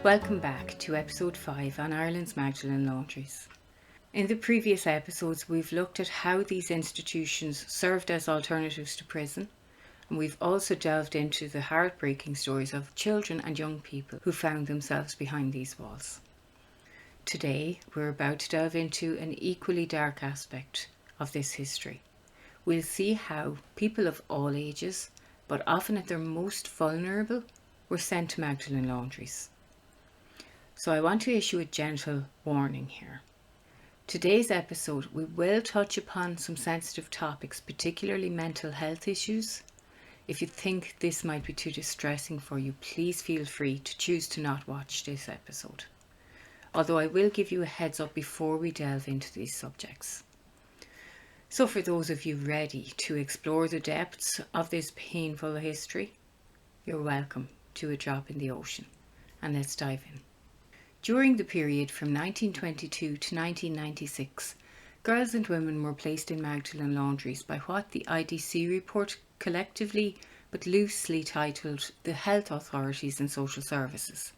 Welcome back to episode 5 on Ireland's Magdalene Laundries. In the previous episodes, we've looked at how these institutions served as alternatives to prison, and we've also delved into the heartbreaking stories of children and young people who found themselves behind these walls. Today, we're about to delve into an equally dark aspect of this history. We'll see how people of all ages, but often at their most vulnerable, were sent to Magdalene Laundries. So I want to issue a gentle warning here. Today's episode, we will touch upon some sensitive topics, particularly mental health issues. If you think this might be too distressing for you, please feel free to choose to not watch this episode. Although I will give you a heads up before we delve into these subjects. So for those of you ready to explore the depths of this painful history, you're welcome to a drop in the ocean. And let's dive in. During the period from 1922 to 1996, girls and women were placed in Magdalene Laundries by what the IDC report collectively but loosely titled the Health Authorities and Social Services.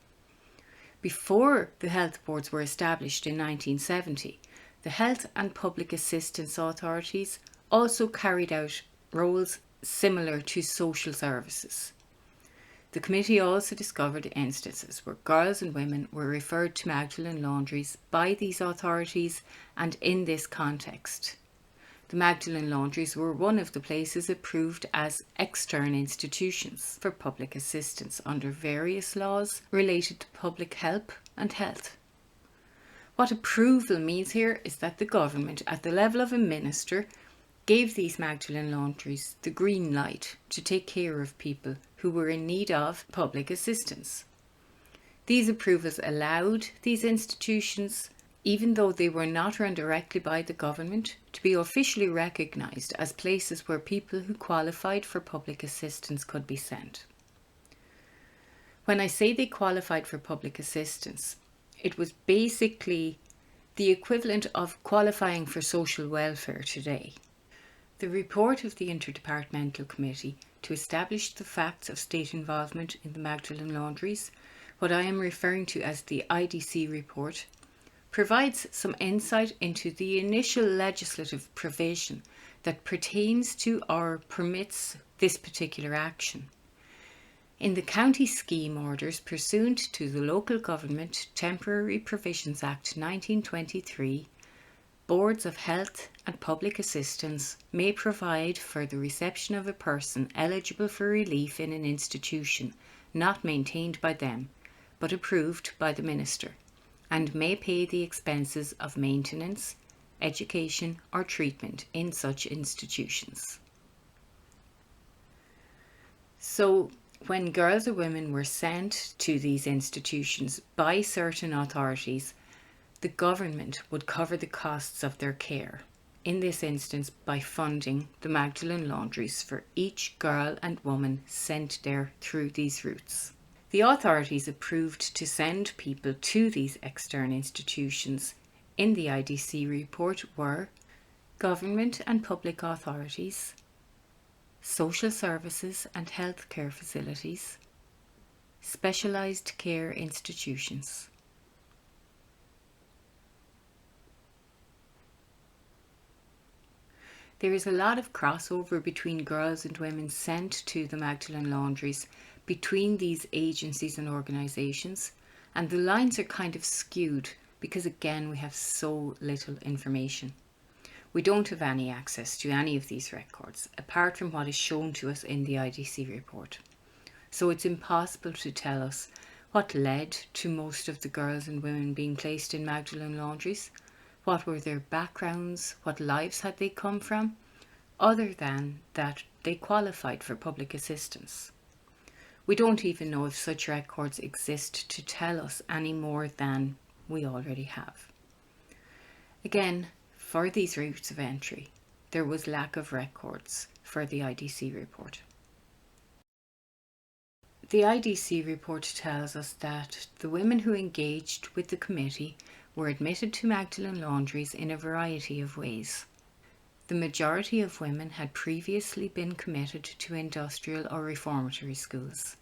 Before the health boards were established in 1970, the Health and Public Assistance Authorities also carried out roles similar to social services. The committee also discovered instances where girls and women were referred to Magdalene Laundries by these authorities, and in this context, the Magdalene Laundries were one of the places approved as external institutions for public assistance under various laws related to public help and health. What approval means here is that the government, at the level of a minister, gave these Magdalene Laundries the green light to take care of people who were in need of public assistance. These approvals allowed these institutions, even though they were not run directly by the government, to be officially recognised as places where people who qualified for public assistance could be sent. When I say they qualified for public assistance, it was basically the equivalent of qualifying for social welfare today. The report of the Interdepartmental Committee to establish the facts of state involvement in the Magdalene Laundries, what I am referring to as the IDC report, provides some insight into the initial legislative provision that pertains to or permits this particular action. In the county scheme orders pursuant to the Local Government Temporary Provisions Act 1923, Boards of Health and Public Assistance may provide for the reception of a person eligible for relief in an institution not maintained by them, but approved by the Minister, and may pay the expenses of maintenance, education or treatment in such institutions. So, when girls or women were sent to these institutions by certain authorities, the government would cover the costs of their care, in this instance by funding the Magdalene Laundries for each girl and woman sent there through these routes. The authorities approved to send people to these external institutions in the IDC report were government and public authorities, social services and healthcare facilities, specialised care institutions. There is a lot of crossover between girls and women sent to the Magdalene Laundries between these agencies and organisations, and the lines are kind of skewed because again we have so little information. We don't have any access to any of these records apart from what is shown to us in the IDC report. So it's impossible to tell us what led to most of the girls and women being placed in Magdalene Laundries. What were their backgrounds? What lives had they come from? Other than that they qualified for public assistance. We don't even know if such records exist to tell us any more than we already have. Again, for these routes of entry, there was lack of records for the IDC report. The IDC report tells us that the women who engaged with the committee were admitted to Magdalene Laundries in a variety of ways. The majority of women had previously been committed to industrial or reformatory schools.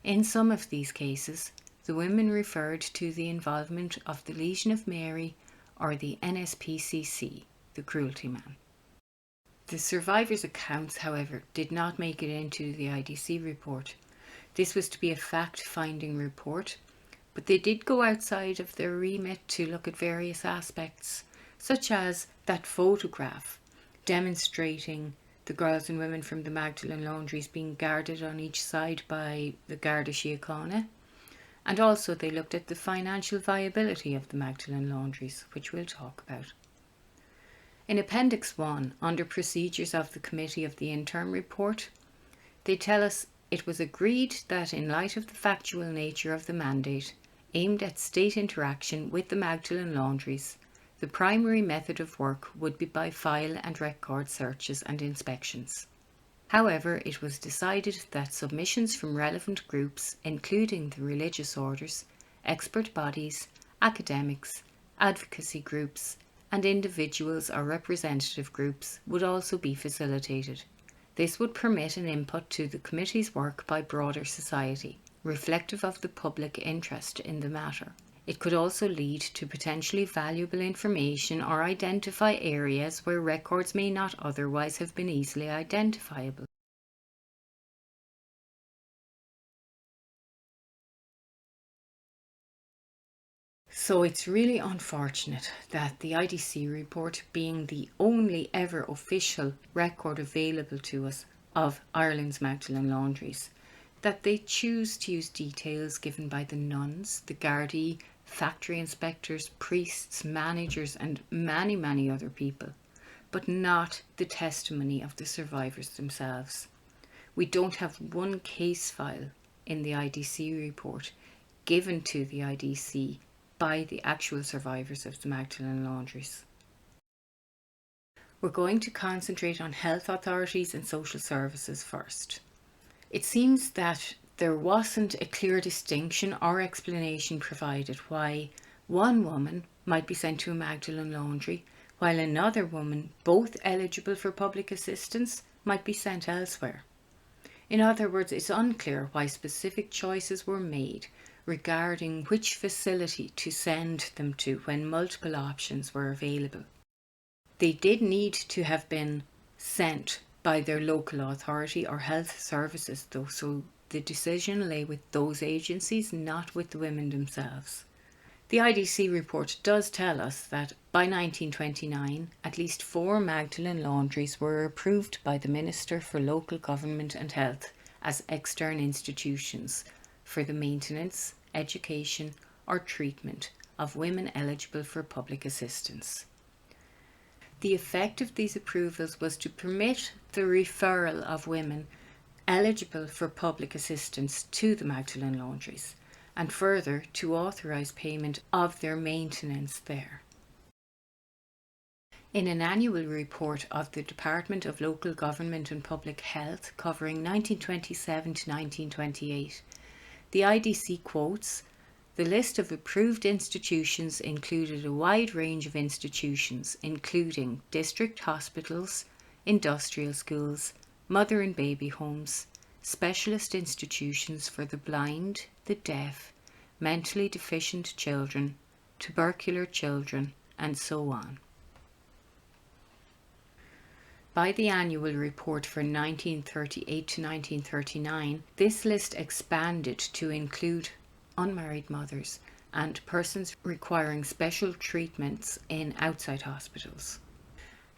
In some of these cases, the women referred to the involvement of the Legion of Mary or the NSPCC, the cruelty man. The survivors' accounts, however, did not make it into the IDC report. This was to be a fact-finding report, but they did go outside of their remit to look at various aspects, such as that photograph demonstrating the girls and women from the Magdalene Laundries being guarded on each side by the Garda Síochána. And also they looked at the financial viability of the Magdalene Laundries, which we'll talk about. In Appendix 1, under Procedures of the Committee of the Interim Report, they tell us it was agreed that in light of the factual nature of the mandate, aimed at state interaction with the Magdalene Laundries, the primary method of work would be by file and record searches and inspections. However, it was decided that submissions from relevant groups, including the religious orders, expert bodies, academics, advocacy groups, and individuals or representative groups would also be facilitated. This would permit an input to the committee's work by broader society, reflective of the public interest in the matter. It could also lead to potentially valuable information or identify areas where records may not otherwise have been easily identifiable. So it's really unfortunate that the IDC report, being the only ever official record available to us of Ireland's Magdalene Laundries, that they choose to use details given by the nuns, the Gardaí, factory inspectors, priests, managers and many other people, but not the testimony of the survivors themselves. We don't have one case file in the IDC report given to the IDC by the actual survivors of the Magdalene Laundries. We're going to concentrate on health authorities and social services first. It seems that there wasn't a clear distinction or explanation provided why one woman might be sent to a Magdalene Laundry while another woman, both eligible for public assistance, might be sent elsewhere. In other words, it's unclear why specific choices were made regarding which facility to send them to when multiple options were available. They did need to have been sent by their local authority or health services though, so the decision lay with those agencies, not with the women themselves. The IDC report does tell us that by 1929, at least 4 Magdalene Laundries were approved by the Minister for Local Government and Health as external institutions for the maintenance, education or treatment of women eligible for public assistance. The effect of these approvals was to permit the referral of women eligible for public assistance to the Magdalene Laundries, and further to authorise payment of their maintenance there. In an annual report of the Department of Local Government and Public Health covering 1927 to 1928, the IDC quotes, "The list of approved institutions included a wide range of institutions, including district hospitals, industrial schools, mother and baby homes, specialist institutions for the blind, the deaf, mentally deficient children, tubercular children, and so on." By the annual report for 1938 to 1939, this list expanded to include unmarried mothers and persons requiring special treatments in outside hospitals.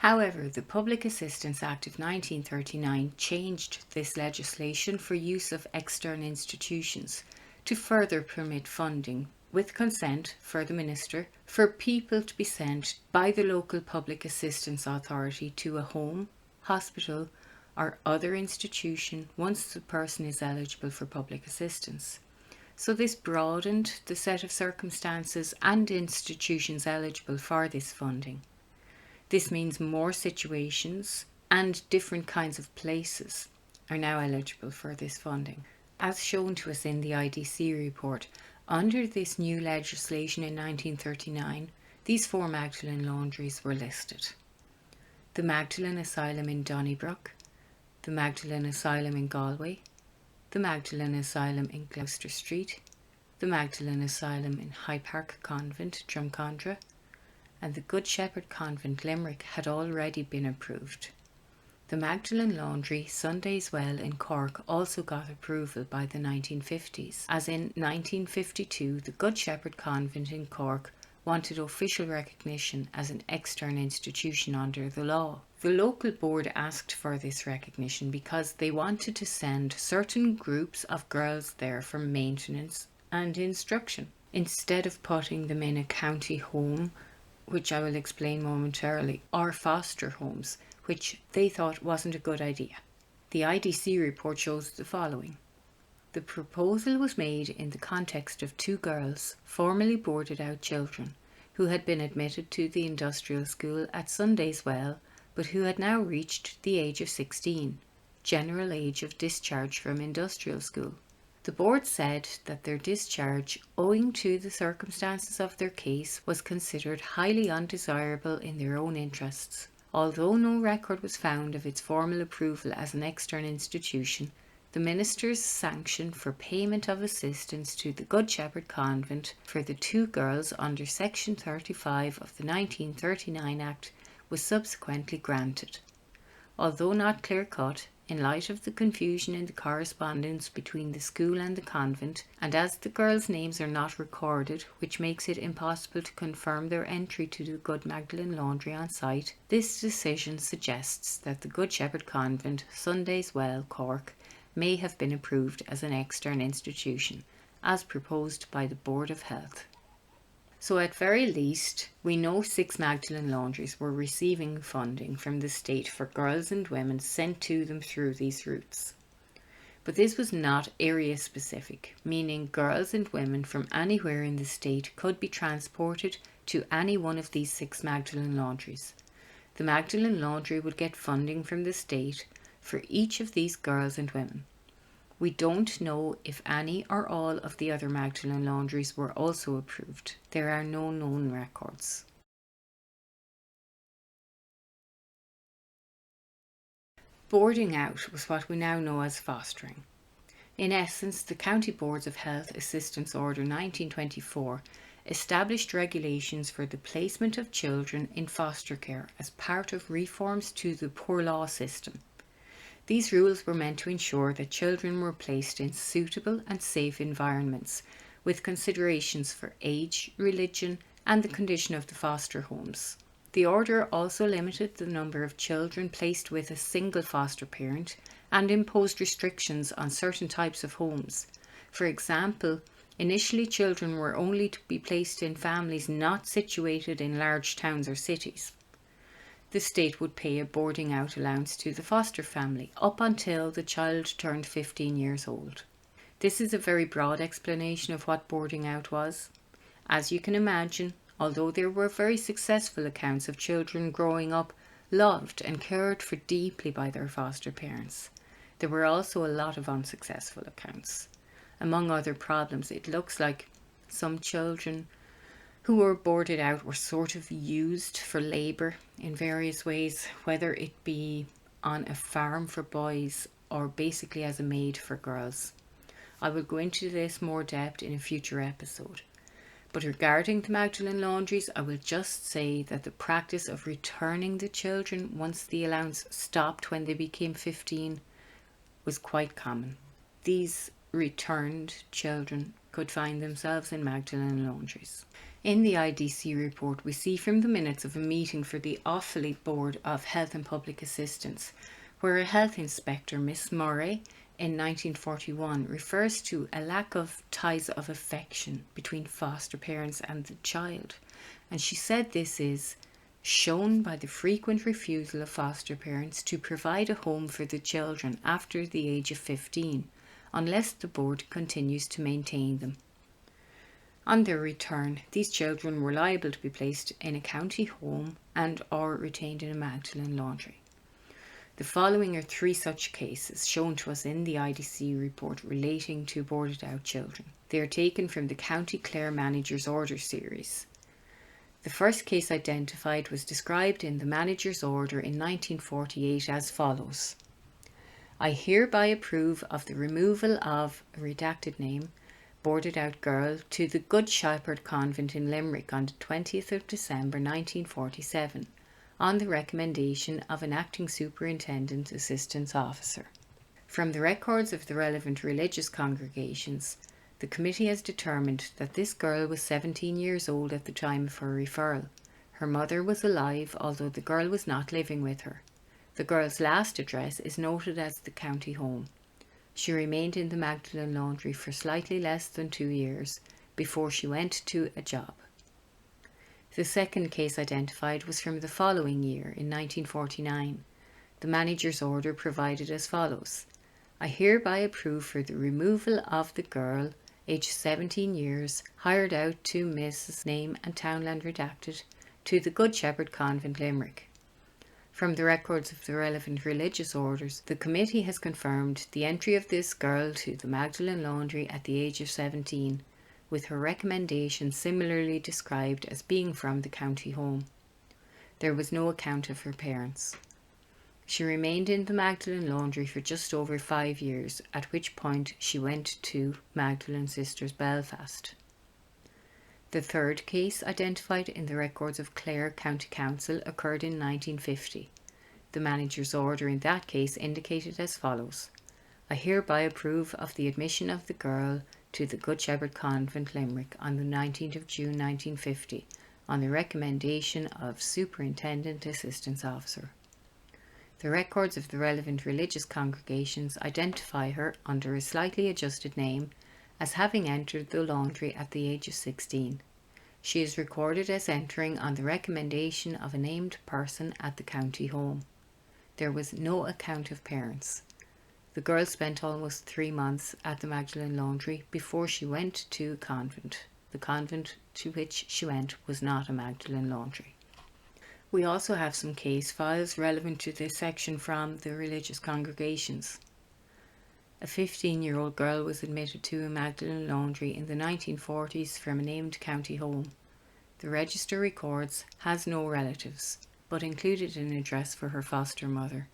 However, the Public Assistance Act of 1939 changed this legislation for use of external institutions to further permit funding, with consent for the Minister, for people to be sent by the local public assistance authority to a home, hospital or other institution once the person is eligible for public assistance. So this broadened the set of circumstances and institutions eligible for this funding. This means more situations and different kinds of places are now eligible for this funding. As shown to us in the IDC report, under this new legislation in 1939, these 4 Magdalene Laundries were listed. The Magdalene Asylum in Donnybrook, the Magdalene Asylum in Galway, the Magdalene Asylum in Gloucester Street, the Magdalene Asylum in High Park Convent, Drumcondra, and the Good Shepherd Convent, Limerick, had already been approved. The Magdalene Laundry, Sundays Well in Cork also got approval by the 1950s, as in 1952 the Good Shepherd Convent in Cork wanted official recognition as an external institution under the law. The local board asked for this recognition because they wanted to send certain groups of girls there for maintenance and instruction, instead of putting them in a county home, which I will explain momentarily, or foster homes, which they thought wasn't a good idea. The IDC report shows the following. The proposal was made in the context of two girls, formerly boarded out children, who had been admitted to the industrial school at Sundays Well, but who had now reached the age of 16, general age of discharge from industrial school. The board said that their discharge, owing to the circumstances of their case, was considered highly undesirable in their own interests. Although no record was found of its formal approval as an external institution, the minister's sanction for payment of assistance to the Good Shepherd Convent for the two girls under Section 35 of the 1939 Act was subsequently granted. Although not clear-cut, in light of the confusion in the correspondence between the school and the convent, and as the girls' names are not recorded, which makes it impossible to confirm their entry to the Good Magdalene Laundry on site, this decision suggests that the Good Shepherd Convent, Sundays Well, Cork, may have been approved as an external institution, as proposed by the Board of Health. So at very least, we know 6 Magdalene Laundries were receiving funding from the state for girls and women sent to them through these routes. But this was not area specific, meaning girls and women from anywhere in the state could be transported to any one of these 6 Magdalene Laundries. The Magdalene Laundry would get funding from the state for each of these girls and women. We don't know if any or all of the other Magdalene Laundries were also approved. There are no known records. Boarding out was what we now know as fostering. In essence, the County Boards of Health Assistance Order 1924 established regulations for the placement of children in foster care as part of reforms to the poor law system. These rules were meant to ensure that children were placed in suitable and safe environments, with considerations for age, religion, and the condition of the foster homes. The order also limited the number of children placed with a single foster parent and imposed restrictions on certain types of homes. For example, initially children were only to be placed in families not situated in large towns or cities. The state would pay a boarding out allowance to the foster family up until the child turned 15 years old. This is a very broad explanation of what boarding out was. As you can imagine, although there were very successful accounts of children growing up loved and cared for deeply by their foster parents, there were also a lot of unsuccessful accounts. Among other problems, it looks like some children who were boarded out were sort of used for labour in various ways, whether it be on a farm for boys or basically as a maid for girls. I will go into this more depth in a future episode. But regarding the Magdalene Laundries, I will just say that the practice of returning the children once the allowance stopped when they became 15 was quite common. These returned children could find themselves in Magdalene Laundries. In the IDC report, we see from the minutes of a meeting for the Offaly Board of Health and Public Assistance, where a health inspector, Miss Murray, in 1941 refers to a lack of ties of affection between foster parents and the child. And she said this is shown by the frequent refusal of foster parents to provide a home for the children after the age of 15, unless the board continues to maintain them. On their return, these children were liable to be placed in a county home and or retained in a Magdalene Laundry. The following are 3 such cases shown to us in the IDC report relating to boarded out children. They are taken from the County Clare Manager's Order series. The first case identified was described in the Manager's Order in 1948 as follows. I hereby approve of the removal of a redacted name boarded out girl to the Good Shepherd Convent in Limerick on the 20th of December 1947 on the recommendation of an acting superintendent assistance officer. From the records of the relevant religious congregations, the committee has determined that this girl was 17 years old at the time of her referral. Her mother was alive, although the girl was not living with her. The girl's last address is noted as the county home. She remained in the Magdalene Laundry for slightly less than 2 years before she went to a job. The second case identified was from the following year, in 1949. The manager's order provided as follows: I hereby approve for the removal of the girl, aged 17 years, hired out to Mrs. Name and Townland redacted, to the Good Shepherd Convent, Limerick. From the records of the relevant religious orders, the committee has confirmed the entry of this girl to the Magdalene Laundry at the age of 17, with her recommendation similarly described as being from the county home. There was no account of her parents. She remained in the Magdalene Laundry for just over 5 years, at which point she went to Magdalene Sisters Belfast. The third case, identified in the records of Clare County Council, occurred in 1950. The manager's order in that case indicated as follows: I hereby approve of the admission of the girl to the Good Shepherd Convent, Limerick on the 19th of June 1950 on the recommendation of Superintendent Assistance Officer. The records of the relevant religious congregations identify her under a slightly adjusted name as having entered the laundry at the age of 16. She is recorded as entering on the recommendation of a named person at the county home. There was no account of parents. The girl spent almost 3 months at the Magdalene Laundry before she went to a convent. The convent to which she went was not a Magdalene Laundry. We also have some case files relevant to this section from the religious congregations. A 15-year-old girl was admitted to a Magdalene Laundry in the 1940s from a named county home. The register records has no relatives, but included an address for her foster mother.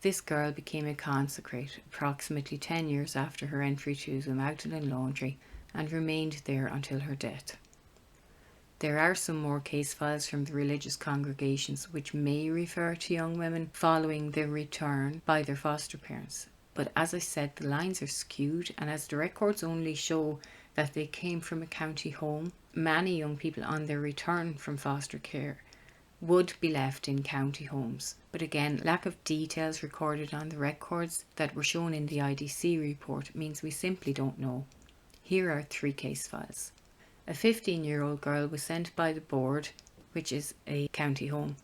This girl became a consecrate approximately 10 years after her entry to the Magdalene Laundry and remained there until her death. There are some more case files from the religious congregations which may refer to young women following their return by their foster parents. But as I said, the lines are skewed, and as the records only show that they came from a county home, many young people on their return from foster care would be left in county homes. But again, lack of details recorded on the records that were shown in the IDC report means we simply don't know. Here are 3 case files. A 15-year-old girl was sent by the board, which is a county home,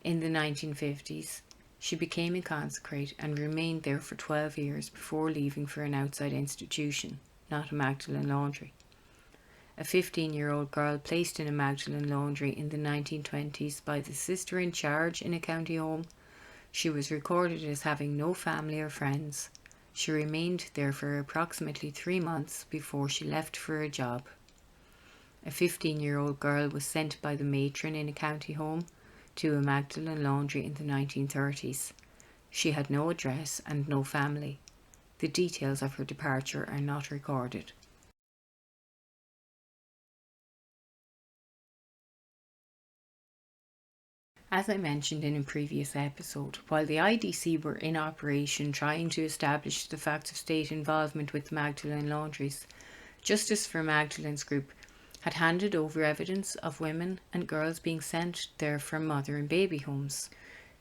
in the 1950s. She became a consecrate and remained there for 12 years before leaving for an outside institution, not a Magdalene Laundry. A 15-year-old girl placed in a Magdalene Laundry in the 1920s by the sister in charge in a county home. She was recorded as having no family or friends. She remained there for approximately 3 months before she left for a job. A 15-year-old girl was sent by the matron in a county home to a Magdalene Laundry in the 1930s. She had no address and no family. The details of her departure are not recorded. As I mentioned in a previous episode, while the IDC were in operation trying to establish the facts of state involvement with the Magdalene Laundries, Justice for Magdalene's group had handed over evidence of women and girls being sent there from mother and baby homes.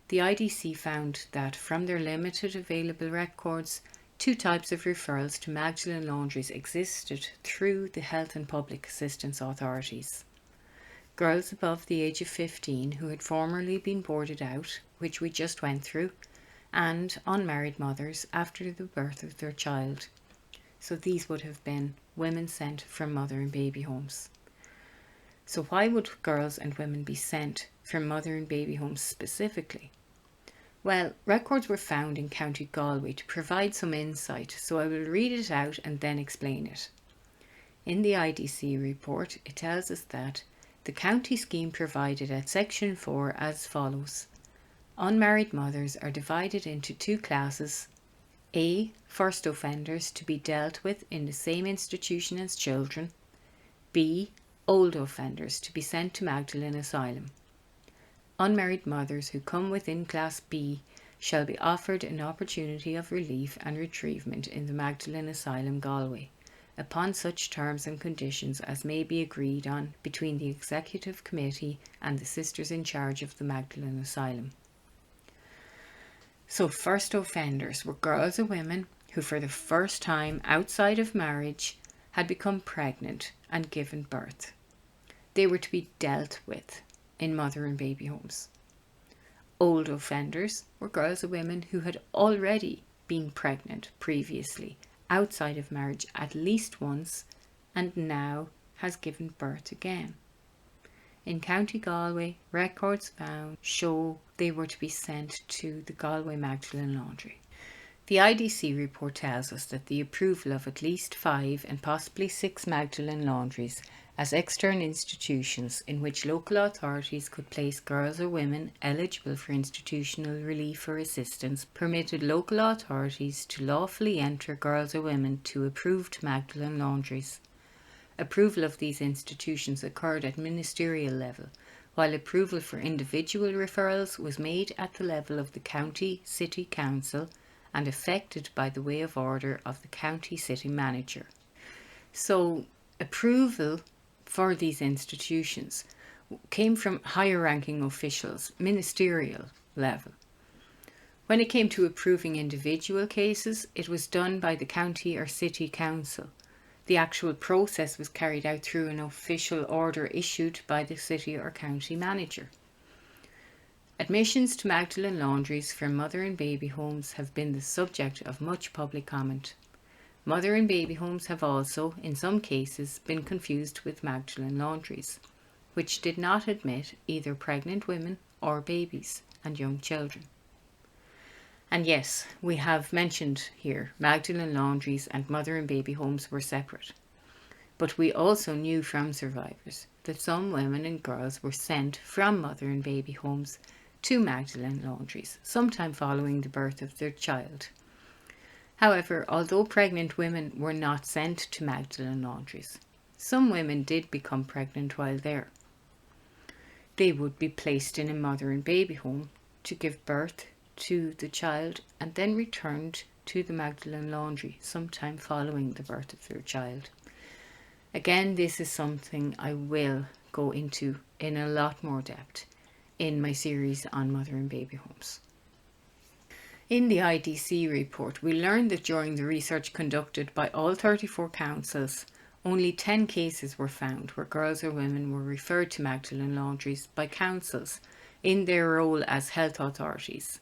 The IDC found that from their limited available records, 2 types of referrals to Magdalene Laundries existed through the health and public assistance authorities. Girls above the age of 15 who had formerly been boarded out, which we just went through, and unmarried mothers after the birth of their child. So these would have been women sent from mother and baby homes. So why would girls and women be sent from mother and baby homes specifically? Well, records were found in County Galway to provide some insight, so I will read it out and then explain it. In the IDC report, it tells us that the county scheme provided at Section 4 as follows. Unmarried mothers are divided into 2 classes, A. First offenders to be dealt with in the same institution as children. B. Old offenders to be sent to Magdalene Asylum. Unmarried mothers who come within Class B shall be offered an opportunity of relief and retrievement in the Magdalene Asylum, Galway, upon such terms and conditions as may be agreed on between the Executive Committee and the sisters in charge of the Magdalene Asylum. So first offenders were girls or women who for the first time outside of marriage had become pregnant and given birth. They were to be dealt with in mother and baby homes. Old offenders were girls or women who had already been pregnant previously outside of marriage at least once and now has given birth again. In County Galway, records found show they were to be sent to the Galway Magdalene Laundry. The IDC report tells us that the approval of at least 5 and possibly 6 Magdalene Laundries as external institutions in which local authorities could place girls or women eligible for institutional relief or assistance permitted local authorities to lawfully enter girls or women to approved Magdalene Laundries. Approval of these institutions occurred at ministerial level, while approval for individual referrals was made at the level of the County City Council and effected by the way of order of the County City Manager. So, approval for these institutions came from higher ranking officials, ministerial level. When it came to approving individual cases, it was done by the county or city council. The actual process was carried out through an official order issued by the city or county manager. Admissions to Magdalene Laundries for mother and baby homes have been the subject of much public comment. Mother and baby homes have also, in some cases, been confused with Magdalene Laundries, which did not admit either pregnant women or babies and young children. And yes, we have mentioned here Magdalene Laundries and mother and baby homes were separate. But we also knew from survivors that some women and girls were sent from mother and baby homes to Magdalene Laundries sometime following the birth of their child. However, although pregnant women were not sent to Magdalene Laundries, some women did become pregnant while there. They would be placed in a mother and baby home to give birth to the child and then returned to the Magdalene Laundry sometime following the birth of their child. Again, this is something I will go into in a lot more depth in my series on mother and baby homes. In the IDC report, we learned that during the research conducted by all 34 councils, only 10 cases were found where girls or women were referred to Magdalene Laundries by councils in their role as health authorities.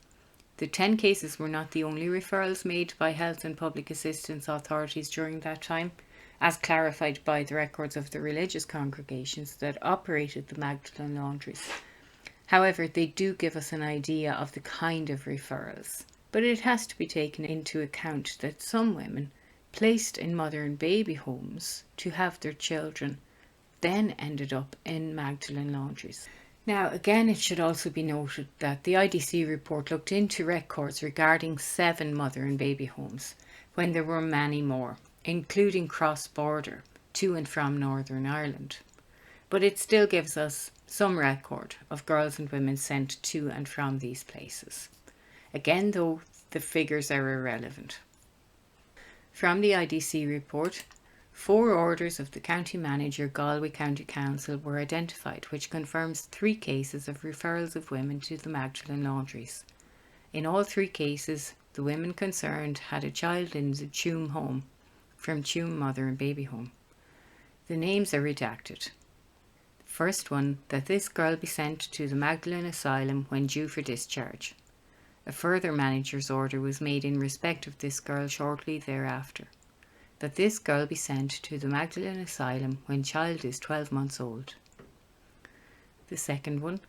The 10 cases were not the only referrals made by health and public assistance authorities during that time, as clarified by the records of the religious congregations that operated the Magdalene Laundries. However, they do give us an idea of the kind of referrals, but it has to be taken into account that some women placed in mother and baby homes to have their children then ended up in Magdalene Laundries. Now, again, it should also be noted that the IDC report looked into records regarding 7 mother and baby homes, when there were many more, including cross-border to and from Northern Ireland. But it still gives us some record of girls and women sent to and from these places. Again, though, the figures are irrelevant. From the IDC report, 4 orders of the County Manager, Galway County Council were identified, which confirms 3 cases of referrals of women to the Magdalene Laundries. In all 3 cases, the women concerned had a child in the Tuam home, from Tuam Mother and Baby Home. The names are redacted. The first one, that this girl be sent to the Magdalene Asylum when due for discharge. A further manager's order was made in respect of this girl shortly thereafter, that this girl be sent to the Magdalene Asylum when child is 12 months old. The second one,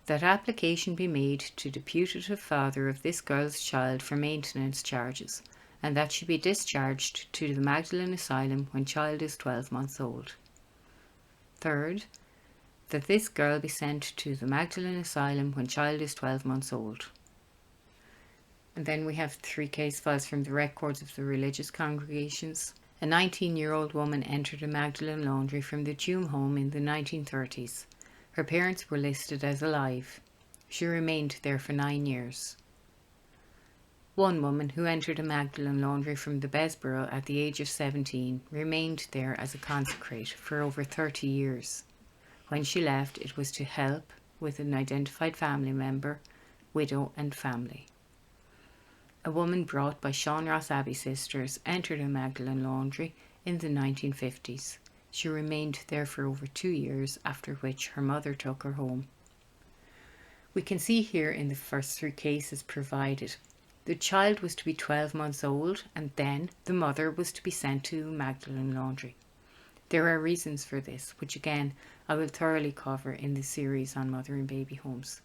that application be made to the putative father of this girl's child for maintenance charges, and that she be discharged to the Magdalene Asylum when child is 12 months old. Third, that this girl be sent to the Magdalene Asylum when child is 12 months old. And then we have 3 case files from the records of the religious congregations. A 19-year-old woman entered a Magdalene Laundry from the Tume home in the 1930s. Her parents were listed as alive. She remained there for 9 years. One woman who entered a Magdalene Laundry from the Besborough at the age of 17 remained there as a consecrate for over 30 years. When she left, it was to help with an identified family member, widow and family. A woman brought by Sean Ross Abbey sisters entered a Magdalene Laundry in the 1950s. She remained there for over 2 years, after which her mother took her home. We can see here in the first 3 cases provided, the child was to be 12 months old and then the mother was to be sent to Magdalene Laundry. There are reasons for this, which again I will thoroughly cover in the series on mother and baby homes.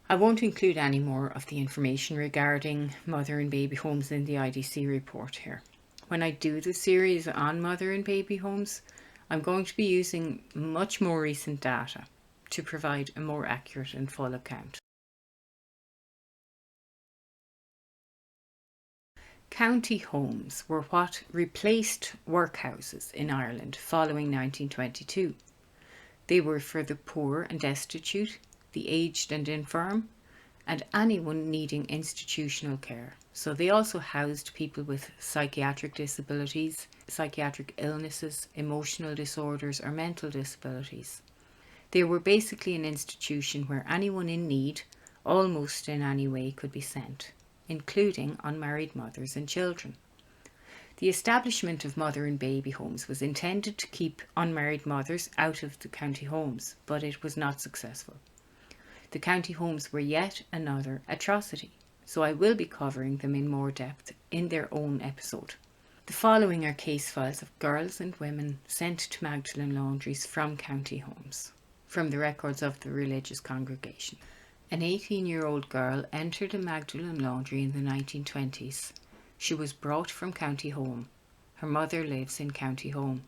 I won't include any more of the information regarding mother and baby homes in the IDC report here. When I do the series on mother and baby homes, I'm going to be using much more recent data to provide a more accurate and full account. County homes were what replaced workhouses in Ireland following 1922. They were for the poor and destitute, the aged and infirm, and anyone needing institutional care. So they also housed people with psychiatric disabilities, psychiatric illnesses, emotional disorders or mental disabilities. They were basically an institution where anyone in need, almost in any way, could be sent, including unmarried mothers and children. The establishment of mother and baby homes was intended to keep unmarried mothers out of the county homes, but it was not successful. The county homes were yet another atrocity, so I will be covering them in more depth in their own episode. The following are case files of girls and women sent to Magdalene Laundries from county homes, from the records of the religious congregation. An 18-year-old girl entered a Magdalene Laundry in the 1920s. She was brought from county home. Her mother lives in county home.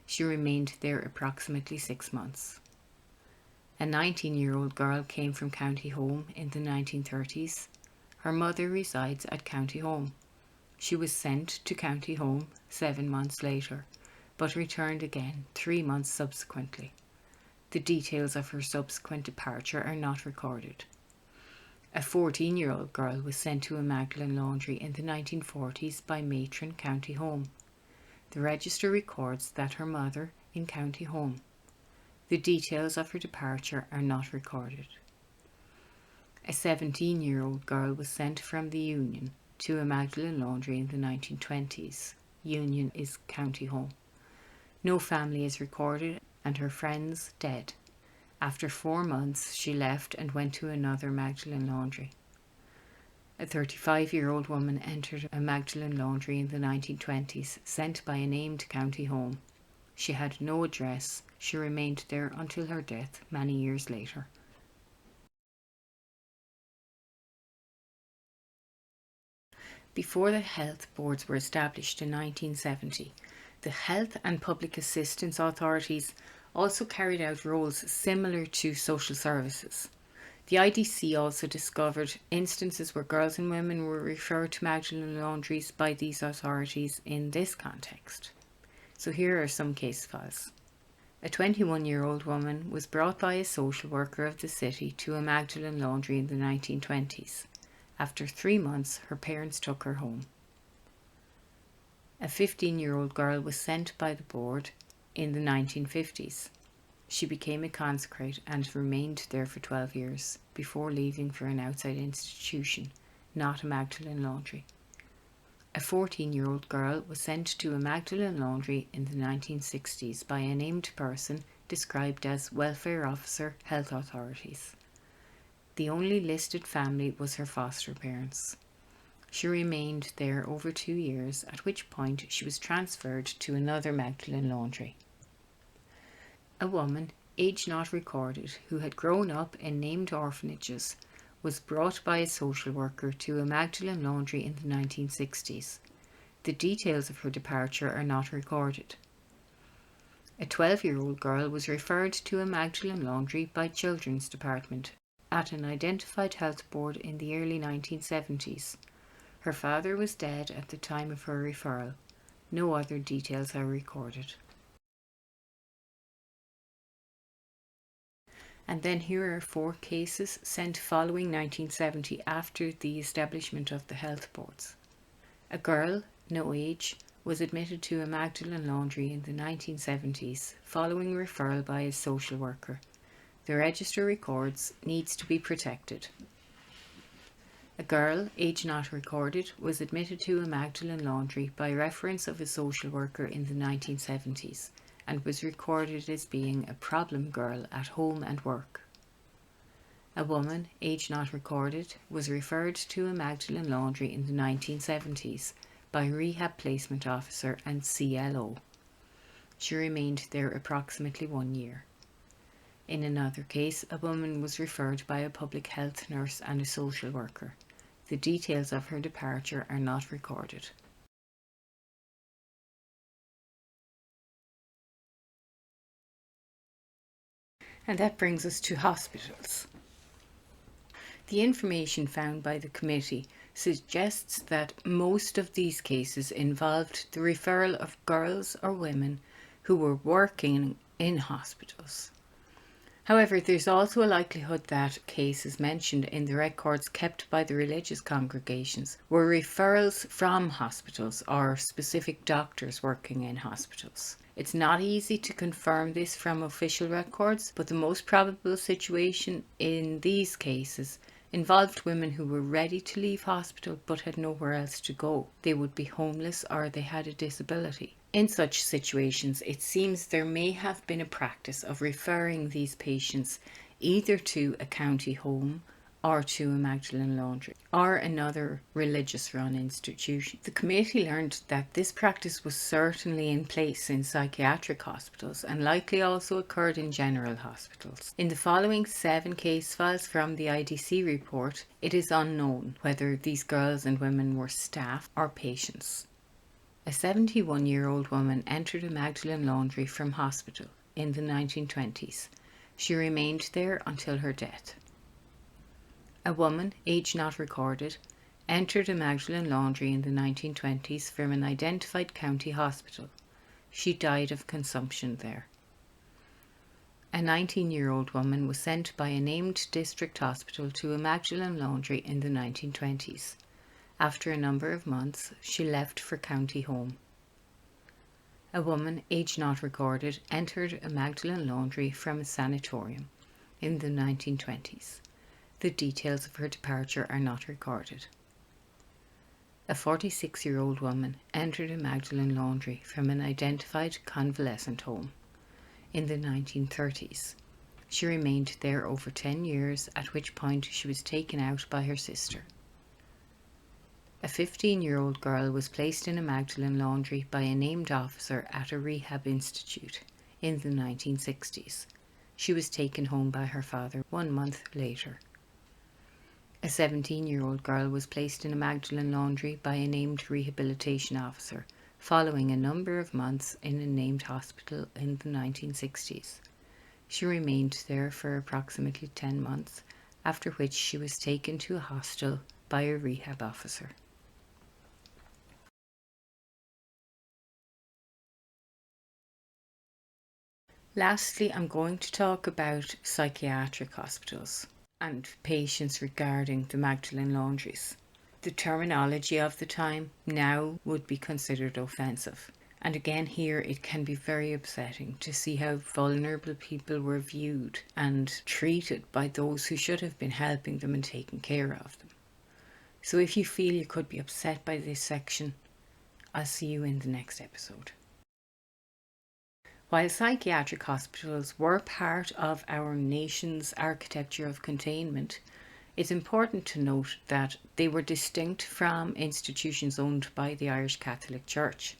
She remained there approximately 6 months. A 19-year-old girl came from county home in the 1930s. Her mother resides at county home. She was sent to county home 7 months later, but returned again 3 months subsequently. The details of her subsequent departure are not recorded. A 14-year-old girl was sent to a Magdalene Laundry in the 1940s by matron county home. The register records that her mother in county home. The details of her departure are not recorded. A 17-year-old girl was sent from the Union to a Magdalene Laundry in the 1920s. Union is county home. No family is recorded and her friends dead. After 4 months, she left and went to another Magdalene Laundry. A 35-year-old woman entered a Magdalene Laundry in the 1920s, sent by a named county home. She had no address. She remained there until her death many years later. Before the health boards were established in 1970, the health and public assistance authorities also carried out roles similar to social services. The IDC also discovered instances where girls and women were referred to Magdalene Laundries by these authorities in this context. So here are some case files. A 21-year-old woman was brought by a social worker of the city to a Magdalene Laundry in the 1920s. After 3 months, her parents took her home. A 15-year-old girl was sent by the board in the 1950s. She became a consecrate and remained there for 12 years before leaving for an outside institution, not a Magdalene Laundry. A 14-year-old girl was sent to a Magdalene Laundry in the 1960s by a named person described as Welfare Officer Health Authorities. The only listed family was her foster parents. She remained there over 2 years, at which point she was transferred to another Magdalene Laundry. A woman, age not recorded, who had grown up in named orphanages, was brought by a social worker to a Magdalene Laundry in the 1960s. The details of her departure are not recorded. A 12-year-old girl was referred to a Magdalene Laundry by Children's Department. at an identified health board in the early 1970s. Her father was dead at the time of her referral. No other details are recorded. And then here are 4 cases sent following 1970 after the establishment of the health boards. A girl, no age, was admitted to a Magdalene Laundry in the 1970s following referral by a social worker. The register records needs to be protected. A girl, age not recorded, was admitted to a Magdalene Laundry by reference of a social worker in the 1970s and was recorded as being a problem girl at home and work. A woman, age not recorded, was referred to a Magdalene Laundry in the 1970s by rehab placement officer and CLO. She remained there approximately 1 year. In another case, a woman was referred by a public health nurse and a social worker. The details of her departure are not recorded. And that brings us to hospitals. The information found by the committee suggests that most of these cases involved the referral of girls or women who were working in hospitals. However, there's also a likelihood that cases mentioned in the records kept by the religious congregations were referrals from hospitals or specific doctors working in hospitals. It's not easy to confirm this from official records, but the most probable situation in these cases involved women who were ready to leave hospital but had nowhere else to go. They would be homeless or they had a disability. In such situations, it seems there may have been a practice of referring these patients either to a county home or to a Magdalene Laundry or another religious-run institution. The committee learned that this practice was certainly in place in psychiatric hospitals and likely also occurred in general hospitals. In the following 7 case files from the IDC report, it is unknown whether these girls and women were staff or patients. A 71-year-old woman entered a Magdalene Laundry from hospital in the 1920s. She remained there until her death. A woman, age not recorded, entered a Magdalene Laundry in the 1920s from an identified county hospital. She died of consumption there. A 19-year-old woman was sent by a named district hospital to a Magdalene Laundry in the 1920s. After a number of months, she left for county home. A woman, age not recorded, entered a Magdalene Laundry from a sanatorium in the 1920s. The details of her departure are not recorded. A 46-year-old woman entered a Magdalene Laundry from an identified convalescent home in the 1930s. She remained there over 10 years, at which point she was taken out by her sister. A 15-year-old girl was placed in a Magdalene Laundry by a named officer at a rehab institute in the 1960s. She was taken home by her father 1 month later. A 17-year-old girl was placed in a Magdalene Laundry by a named rehabilitation officer following a number of months in a named hospital in the 1960s. She remained there for approximately 10 months, after which she was taken to a hostel by a rehab officer. Lastly, I'm going to talk about psychiatric hospitals and patients regarding the Magdalene Laundries. The terminology of the time now would be considered offensive. And again here it can be very upsetting to see how vulnerable people were viewed and treated by those who should have been helping them and taking care of them. So if you feel you could be upset by this section, I'll see you in the next episode. While psychiatric hospitals were part of our nation's architecture of containment, it's important to note that they were distinct from institutions owned by the Irish Catholic Church.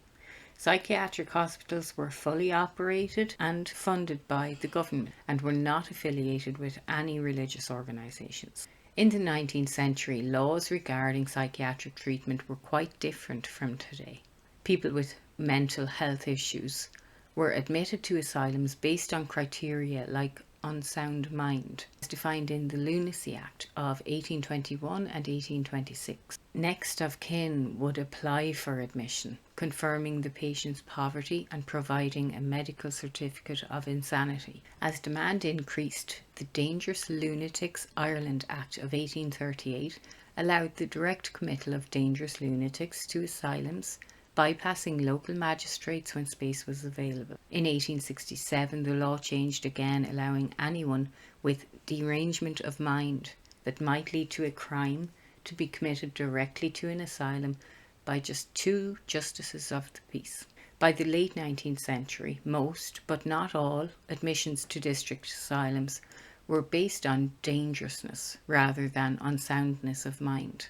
Psychiatric hospitals were fully operated and funded by the government and were not affiliated with any religious organisations. In the 19th century, laws regarding psychiatric treatment were quite different from today. People with mental health issues were admitted to asylums based on criteria like unsound mind, as defined in the Lunacy Act of 1821 and 1826. Next of kin would apply for admission, confirming the patient's poverty and providing a medical certificate of insanity. As demand increased, the Dangerous Lunatics Ireland Act of 1838 allowed the direct committal of dangerous lunatics to asylums, bypassing local magistrates when space was available. In 1867, the law changed again, allowing anyone with derangement of mind that might lead to a crime to be committed directly to an asylum by just 2 justices of the peace. By the late 19th century, most, but not all, admissions to district asylums were based on dangerousness rather than on soundness of mind.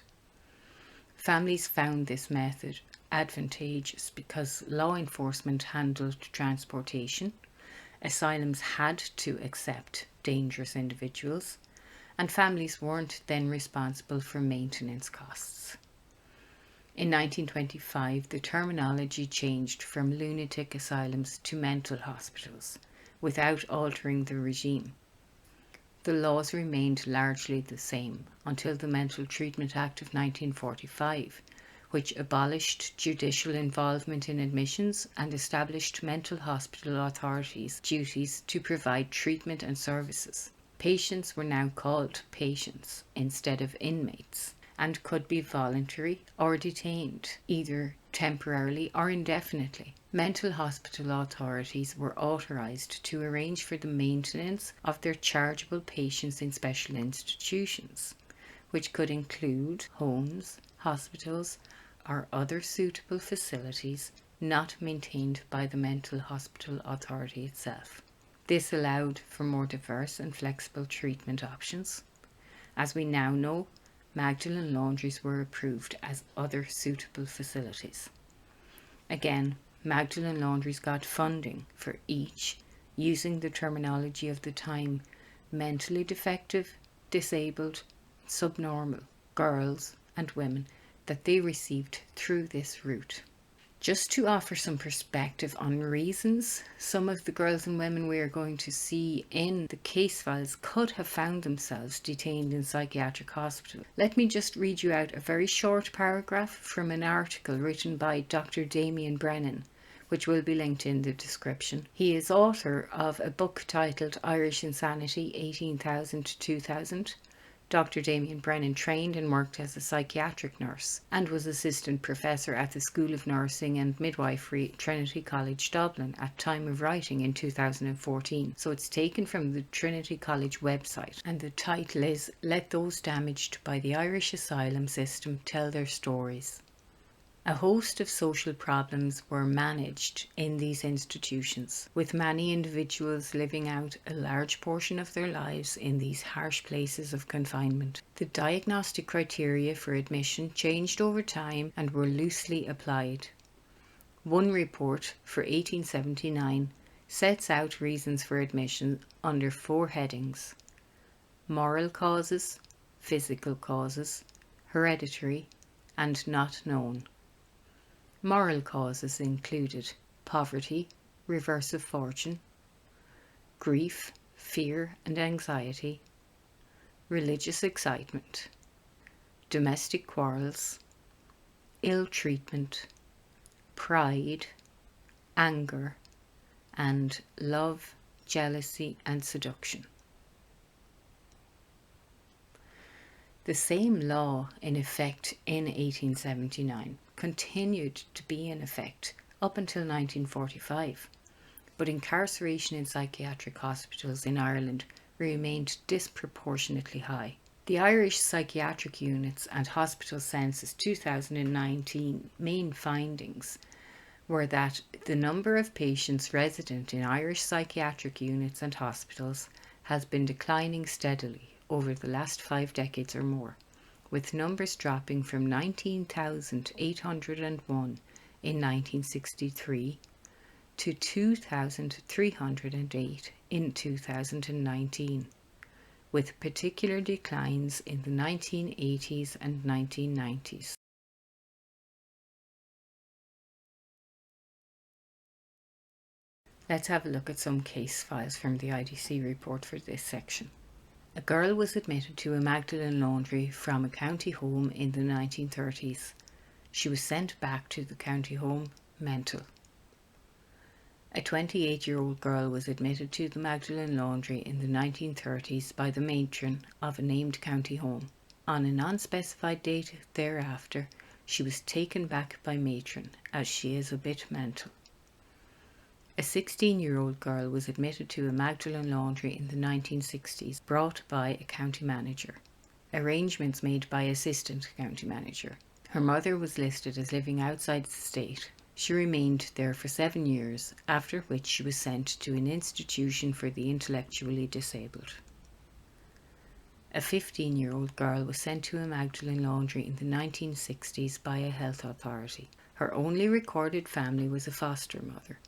Families found this method advantageous because law enforcement handled transportation, asylums had to accept dangerous individuals, and families weren't then responsible for maintenance costs. In 1925, the terminology changed from lunatic asylums to mental hospitals, without altering the regime. The laws remained largely the same until the Mental Treatment Act of 1945, which abolished judicial involvement in admissions and established mental hospital authorities' duties to provide treatment and services. Patients were now called patients instead of inmates, and could be voluntary or detained, either temporarily or indefinitely. Mental hospital authorities were authorised to arrange for the maintenance of their chargeable patients in special institutions, which could include homes, hospitals, or other suitable facilities not maintained by the mental hospital authority itself. This allowed for more diverse and flexible treatment options. As we now know, Magdalene Laundries were approved as other suitable facilities. Again, Magdalene Laundries got funding for each, using the terminology of the time, mentally defective, disabled, subnormal girls and women that they received through this route. Just to offer some perspective on reasons some of the girls and women we are going to see in the case files could have found themselves detained in psychiatric hospital, let me just read you out a very short paragraph from an article written by Dr. Damien Brennan, which will be linked in the description. He is author of a book titled Irish Insanity 18,000 to 2000. Dr. Damien Brennan trained and worked as a psychiatric nurse and was assistant professor at the School of Nursing and Midwifery at Trinity College Dublin at time of writing in 2014. So it's taken from the Trinity College website, and the title is Let Those Damaged by the Irish Asylum System Tell Their Stories. A host of social problems were managed in these institutions, with many individuals living out a large portion of their lives in these harsh places of confinement. The diagnostic criteria for admission changed over time and were loosely applied. One report for 1879 sets out reasons for admission under 4 headings: moral causes, physical causes, hereditary, and not known. Moral causes included poverty, reverse of fortune, grief, fear and anxiety, religious excitement, domestic quarrels, ill treatment, pride, anger, and love, jealousy and seduction. The same law in effect in 1879 continued to be in effect up until 1945, but incarceration in psychiatric hospitals in Ireland remained disproportionately high. The Irish Psychiatric Units and Hospital Census 2019 main findings were that the number of patients resident in Irish psychiatric units and hospitals has been declining steadily over the last 5 decades or more, with numbers dropping from 19,801 in 1963 to 2,308 in 2019, with particular declines in the 1980s and 1990s. Let's have a look at some case files from the IDC report for this section. A girl was admitted to a Magdalene Laundry from a county home in the 1930s. She was sent back to the county home mental. A 28-year-old girl was admitted to the Magdalene Laundry in the 1930s by the matron of a named county home. On a non-specified date thereafter, she was taken back by matron as she is a bit mental. A 16-year-old girl was admitted to a Magdalene Laundry in the 1960s, brought by a county manager. Arrangements made by assistant county manager. Her mother was listed as living outside the state. She remained there for 7 years, after which she was sent to an institution for the intellectually disabled. A 15-year-old girl was sent to a Magdalene Laundry in the 1960s by a health authority. Her only recorded family was a foster mother.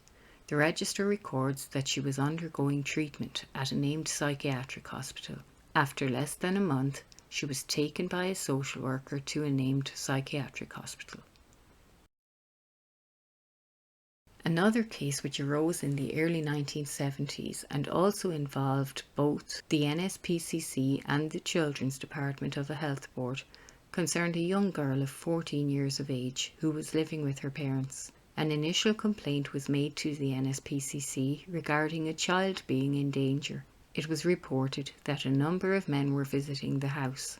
The register records that she was undergoing treatment at a named psychiatric hospital. After less than a month, she was taken by a social worker to a named psychiatric hospital. Another case which arose in the early 1970s and also involved both the NSPCC and the Children's Department of a Health Board concerned a young girl of 14 years of age who was living with her parents. An initial complaint was made to the NSPCC regarding a child being in danger. It was reported that a number of men were visiting the house.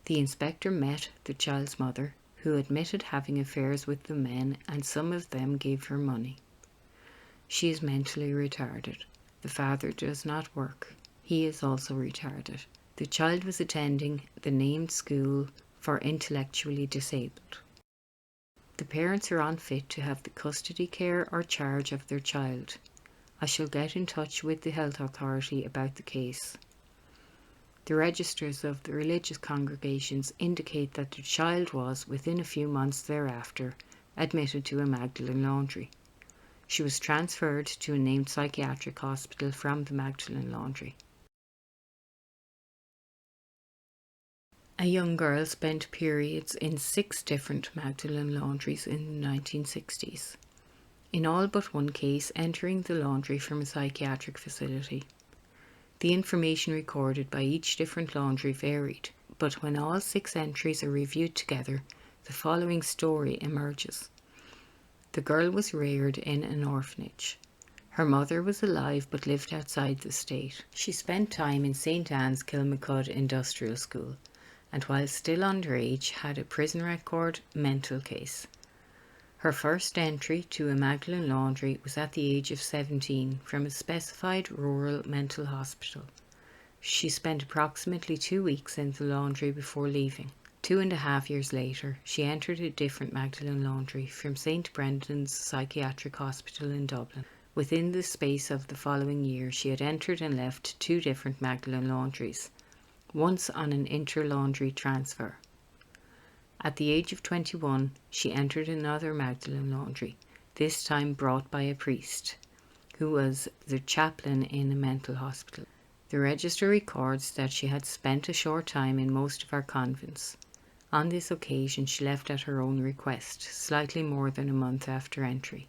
The inspector met the child's mother, who admitted having affairs with the men, and some of them gave her money. She is mentally retarded. The father does not work. He is also retarded. The child was attending the named school for intellectually disabled. The parents are unfit to have the custody care or charge of their child. I shall get in touch with the health authority about the case. The registers of the religious congregations indicate that the child was, within a few months thereafter, admitted to a Magdalene Laundry. She was transferred to a named psychiatric hospital from the Magdalene Laundry. A young girl spent periods in 6 different Magdalene Laundries in the 1960s, in all but one case entering the laundry from a psychiatric facility. The information recorded by each different laundry varied, but when all 6 entries are reviewed together, the following story emerges. The girl was reared in an orphanage. Her mother was alive but lived outside the state. She spent time in St. Anne's Kilmacud Industrial School, and while still underage had a prison record mental case. Her first entry to a Magdalene Laundry was at the age of 17 from a specified rural mental hospital. She spent approximately 2 weeks in the laundry before leaving. 2.5 years later, she entered a different Magdalene Laundry from St. Brendan's Psychiatric Hospital in Dublin. Within the space of the following year, she had entered and left 2 different Magdalene Laundries, once on an inter-laundry transfer. At the age of 21, she entered another Magdalene Laundry, this time brought by a priest, who was the chaplain in a mental hospital. The register records that she had spent a short time in most of our convents. On this occasion, she left at her own request, slightly more than a month after entry.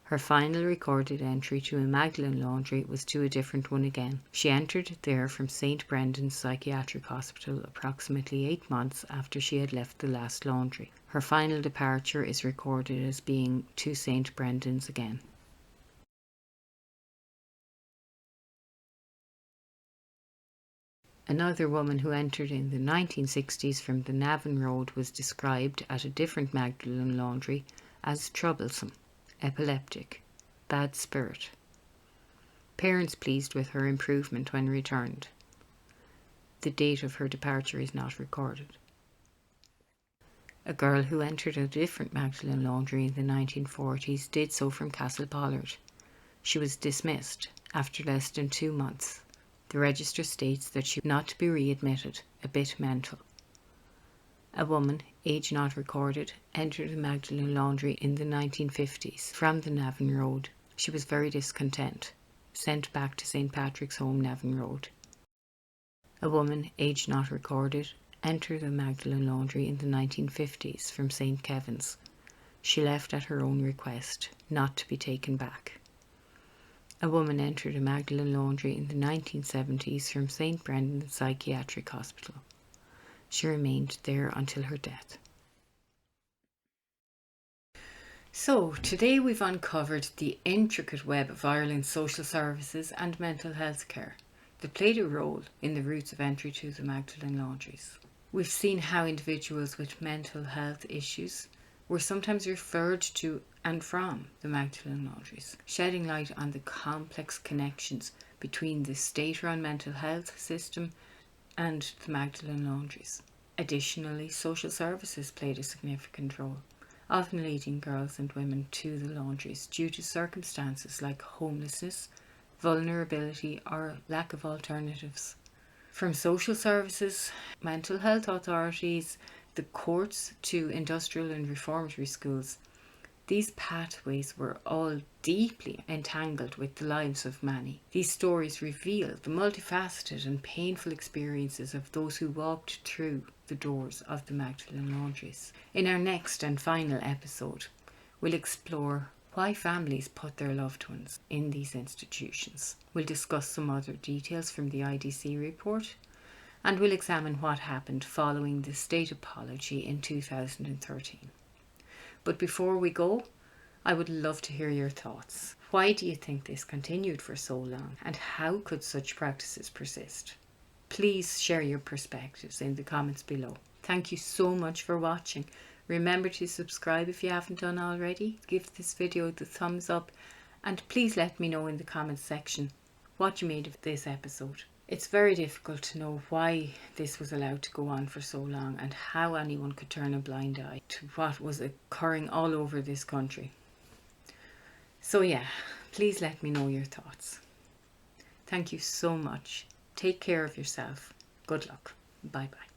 Her final recorded entry to a Magdalene Laundry was to a different one again. She entered there from St. Brendan's Psychiatric Hospital approximately 8 months after she had left the last laundry. Her final departure is recorded as being to St. Brendan's again. Another woman who entered in the 1960s from the Navan Road was described at a different Magdalene Laundry as troublesome, epileptic, bad spirit. Parents pleased with her improvement when returned. The date of her departure is not recorded. A girl who entered a different Magdalene Laundry in the 1940s did so from Castlepollard. She was dismissed after less than 2 months. The register states that she was not to be readmitted, a bit mental. A woman, age not recorded, entered the Magdalene Laundry in the 1950s from the Navan Road. She was very discontent, sent back to St. Patrick's Home, Navan Road. A woman, age not recorded, entered the Magdalene Laundry in the 1950s from St. Kevin's. She left at her own request, not to be taken back. A woman entered a Magdalene Laundry in the 1970s from St. Brendan's Psychiatric Hospital. She remained there until her death. So, today we've uncovered the intricate web of Ireland's social services and mental health care that played a role in the routes of entry to the Magdalene Laundries. We've seen how individuals with mental health issues were sometimes referred to and from the Magdalene Laundries, shedding light on the complex connections between the state-run mental health system and the Magdalene Laundries. Additionally, social services played a significant role, often leading girls and women to the laundries due to circumstances like homelessness, vulnerability, or lack of alternatives. From social services, mental health authorities, the courts to industrial and reformatory schools, these pathways were all deeply entangled with the lives of many. These stories reveal the multifaceted and painful experiences of those who walked through the doors of the Magdalene Laundries. In our next and final episode, we'll explore why families put their loved ones in these institutions. We'll discuss some other details from the IDC report, and we'll examine what happened following the state apology in 2013. But before we go, I would love to hear your thoughts. Why do you think this continued for so long, and how could such practices persist? Please share your perspectives in the comments below. Thank you so much for watching. Remember to subscribe if you haven't done already. Give this video the thumbs up, and please let me know in the comments section what you made of this episode. It's very difficult to know why this was allowed to go on for so long and how anyone could turn a blind eye to what was occurring all over this country. So yeah, please let me know your thoughts. Thank you so much. Take care of yourself. Good luck. Bye bye.